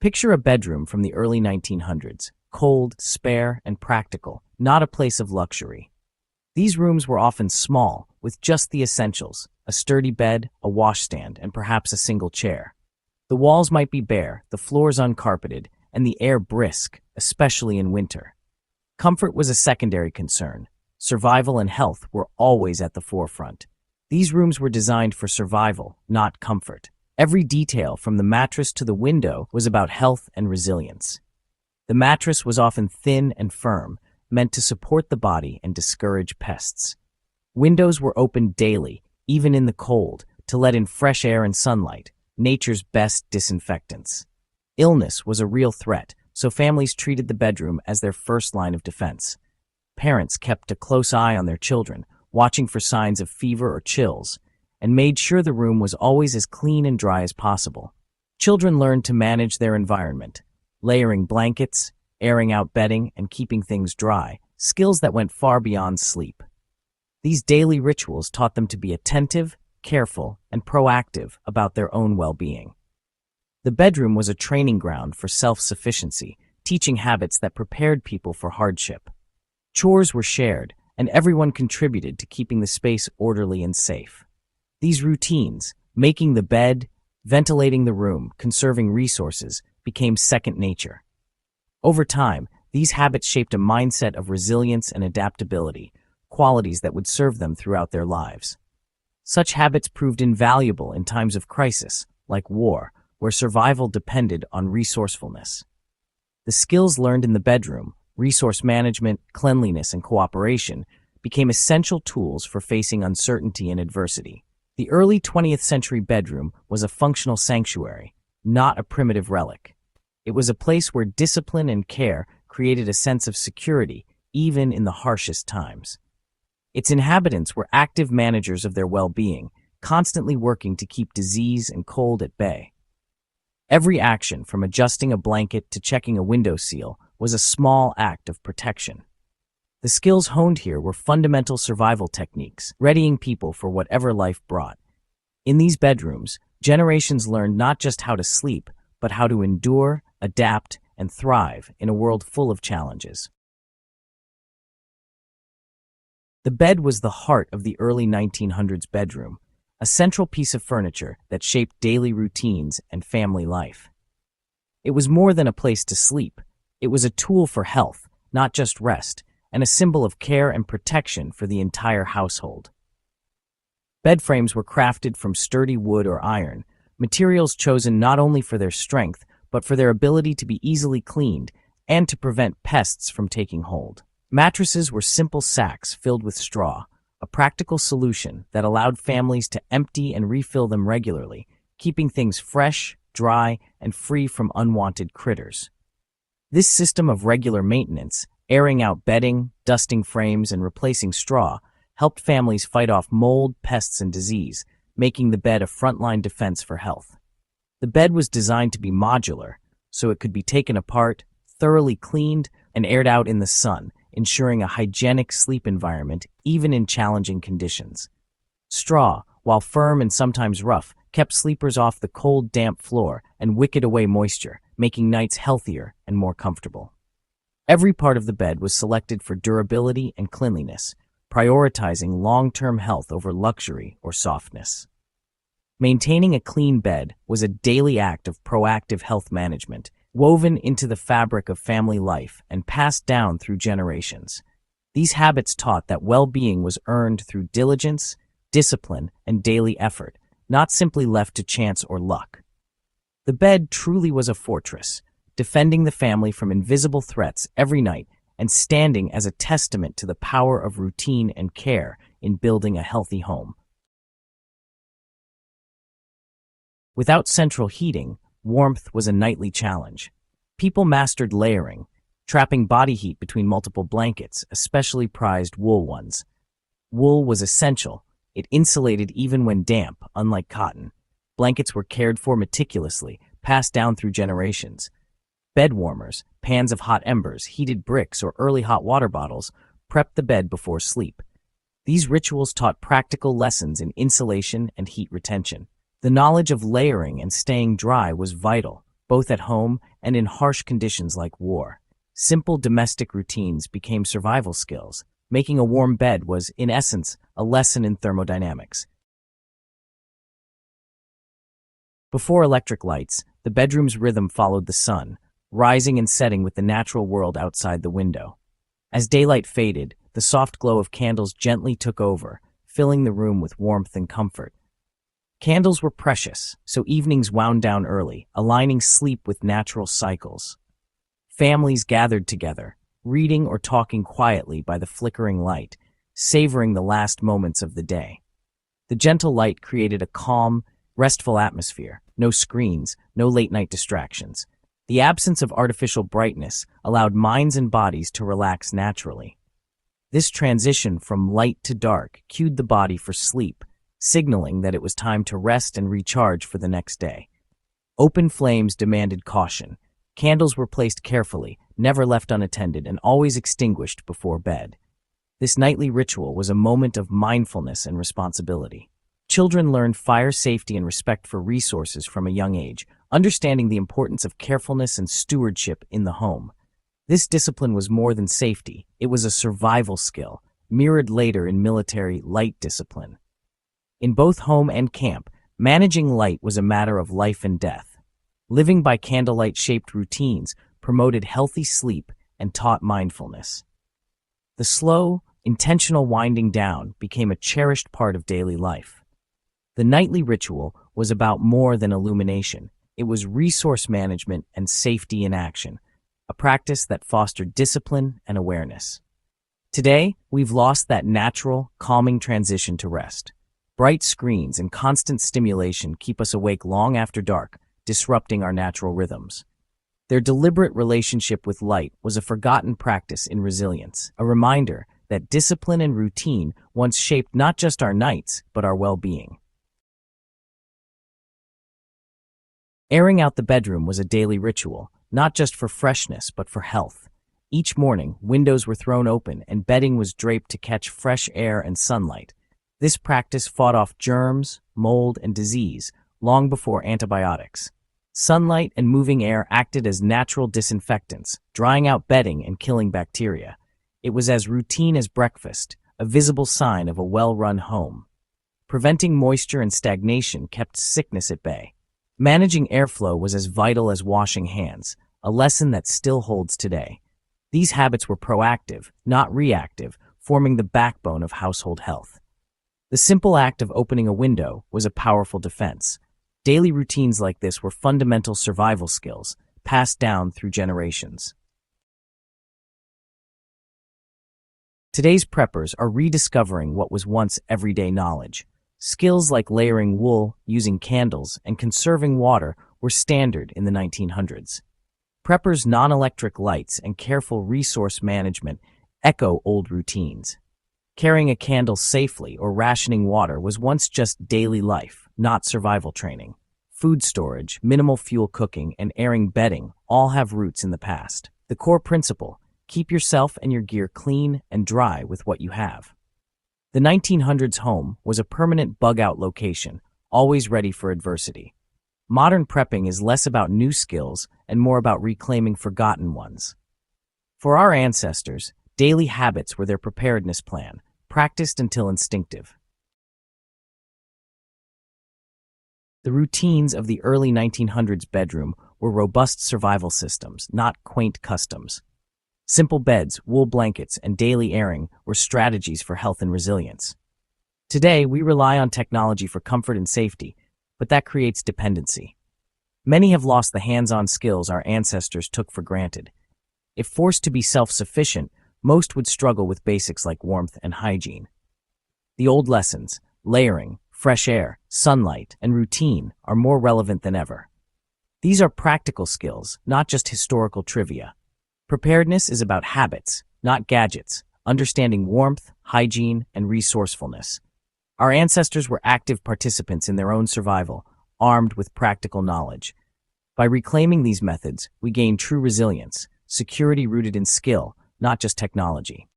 Picture a bedroom from the early 1900s, cold, spare, and practical, not a place of luxury. These rooms were often small, with just the essentials: a sturdy bed, a washstand, and perhaps a single chair. The walls might be bare, the floors uncarpeted, and the air brisk, especially in winter. Comfort was a secondary concern. Survival and health were always at the forefront. These rooms were designed for survival, not comfort. Every detail, from the mattress to the window, was about health and resilience. The mattress was often thin and firm, meant to support the body and discourage pests. Windows were opened daily, even in the cold, to let in fresh air and sunlight, nature's best disinfectants. Illness was a real threat, so families treated the bedroom as their first line of defense. Parents kept a close eye on their children, watching for signs of fever or chills, and made sure the room was always as clean and dry as possible. Children learned to manage their environment, layering blankets, airing out bedding, and keeping things dry, skills that went far beyond sleep. These daily rituals taught them to be attentive, careful, and proactive about their own well-being. The bedroom was a training ground for self-sufficiency, teaching habits that prepared people for hardship. Chores were shared, and everyone contributed to keeping the space orderly and safe. These routines, making the bed, ventilating the room, conserving resources, became second nature. Over time, these habits shaped a mindset of resilience and adaptability, qualities that would serve them throughout their lives. Such habits proved invaluable in times of crisis, like war, where survival depended on resourcefulness. The skills learned in the bedroom, resource management, cleanliness, and cooperation, became essential tools for facing uncertainty and adversity. The early 20th century bedroom was a functional sanctuary, not a primitive relic. It was a place where discipline and care created a sense of security, even in the harshest times. Its inhabitants were active managers of their well-being, constantly working to keep disease and cold at bay. Every action, from adjusting a blanket to checking a window seal, was a small act of protection. The skills honed here were fundamental survival techniques, readying people for whatever life brought. In these bedrooms, generations learned not just how to sleep, but how to endure, adapt, and thrive in a world full of challenges. The bed was the heart of the early 1900s bedroom, a central piece of furniture that shaped daily routines and family life. It was more than a place to sleep. It was a tool for health, not just rest, and a symbol of care and protection for the entire household. Bed frames were crafted from sturdy wood or iron, materials chosen not only for their strength, but for their ability to be easily cleaned and to prevent pests from taking hold. Mattresses were simple sacks filled with straw, a practical solution that allowed families to empty and refill them regularly, keeping things fresh, dry, and free from unwanted critters. This system of regular maintenance, airing out bedding, dusting frames, and replacing straw, helped families fight off mold, pests, and disease, making the bed a frontline defense for health. The bed was designed to be modular, so it could be taken apart, thoroughly cleaned, and aired out in the sun, ensuring a hygienic sleep environment even in challenging conditions. Straw, while firm and sometimes rough, kept sleepers off the cold, damp floor and wicked away moisture, making nights healthier and more comfortable. Every part of the bed was selected for durability and cleanliness, prioritizing long-term health over luxury or softness. Maintaining a clean bed was a daily act of proactive health management, woven into the fabric of family life and passed down through generations. These habits taught that well-being was earned through diligence, discipline, and daily effort, not simply left to chance or luck. The bed truly was a fortress, defending the family from invisible threats every night and standing as a testament to the power of routine and care in building a healthy home. Without central heating, warmth was a nightly challenge. People mastered layering, trapping body heat between multiple blankets, especially prized wool ones. Wool was essential. It insulated even when damp, unlike cotton. Blankets were cared for meticulously, passed down through generations. Bed warmers, pans of hot embers, heated bricks, or early hot water bottles prepped the bed before sleep. These rituals taught practical lessons in insulation and heat retention. The knowledge of layering and staying dry was vital, both at home and in harsh conditions like war. Simple domestic routines became survival skills. Making a warm bed was, in essence, a lesson in thermodynamics. Before electric lights, the bedroom's rhythm followed the sun, rising and setting with the natural world outside the window. As daylight faded, the soft glow of candles gently took over, filling the room with warmth and comfort. Candles were precious, so evenings wound down early, aligning sleep with natural cycles. Families gathered together, reading or talking quietly by the flickering light, savoring the last moments of the day. The gentle light created a calm, restful atmosphere. No screens, no late-night distractions. The absence of artificial brightness allowed minds and bodies to relax naturally. This transition from light to dark cued the body for sleep, signaling that it was time to rest and recharge for the next day. Open flames demanded caution. Candles were placed carefully, never left unattended, and always extinguished before bed. This nightly ritual was a moment of mindfulness and responsibility. Children learned fire safety and respect for resources from a young age, understanding the importance of carefulness and stewardship in the home. This discipline was more than safety, it was a survival skill, mirrored later in military light discipline. In both home and camp, managing light was a matter of life and death. Living by candlelight-shaped routines promoted healthy sleep and taught mindfulness. The slow, intentional winding down became a cherished part of daily life. The nightly ritual was about more than illumination. It was resource management and safety in action, a practice that fostered discipline and awareness. Today, we've lost that natural, calming transition to rest. Bright screens and constant stimulation keep us awake long after dark, disrupting our natural rhythms. Their deliberate relationship with light was a forgotten practice in resilience, a reminder that discipline and routine once shaped not just our nights, but our well-being. Airing out the bedroom was a daily ritual, not just for freshness, but for health. Each morning, windows were thrown open and bedding was draped to catch fresh air and sunlight. This practice fought off germs, mold, and disease long before antibiotics. Sunlight and moving air acted as natural disinfectants, drying out bedding and killing bacteria. It was as routine as breakfast, a visible sign of a well-run home. Preventing moisture and stagnation kept sickness at bay. Managing airflow was as vital as washing hands, a lesson that still holds today. These habits were proactive, not reactive, forming the backbone of household health. The simple act of opening a window was a powerful defense. Daily routines like this were fundamental survival skills, passed down through generations. Today's preppers are rediscovering what was once everyday knowledge. Skills like layering wool, using candles, and conserving water were standard in the 1900s. Preppers' non-electric lights and careful resource management echo old routines. Carrying a candle safely or rationing water was once just daily life, not survival training. Food storage, minimal fuel cooking, and airing bedding all have roots in the past. The core principle: keep yourself and your gear clean and dry with what you have. The 1900s home was a permanent bug-out location, always ready for adversity. Modern prepping is less about new skills and more about reclaiming forgotten ones. For our ancestors, daily habits were their preparedness plan, practiced until instinctive. The routines of the early 1900s bedroom were robust survival systems, not quaint customs. Simple beds, wool blankets, and daily airing were strategies for health and resilience. Today, we rely on technology for comfort and safety, but that creates dependency. Many have lost the hands-on skills our ancestors took for granted. If forced to be self-sufficient, most would struggle with basics like warmth and hygiene. The old lessons, layering, fresh air, sunlight, and routine, are more relevant than ever. These are practical skills, not just historical trivia. Preparedness is about habits, not gadgets, understanding warmth, hygiene, and resourcefulness. Our ancestors were active participants in their own survival, armed with practical knowledge. By reclaiming these methods, we gain true resilience, security rooted in skill, not just technology.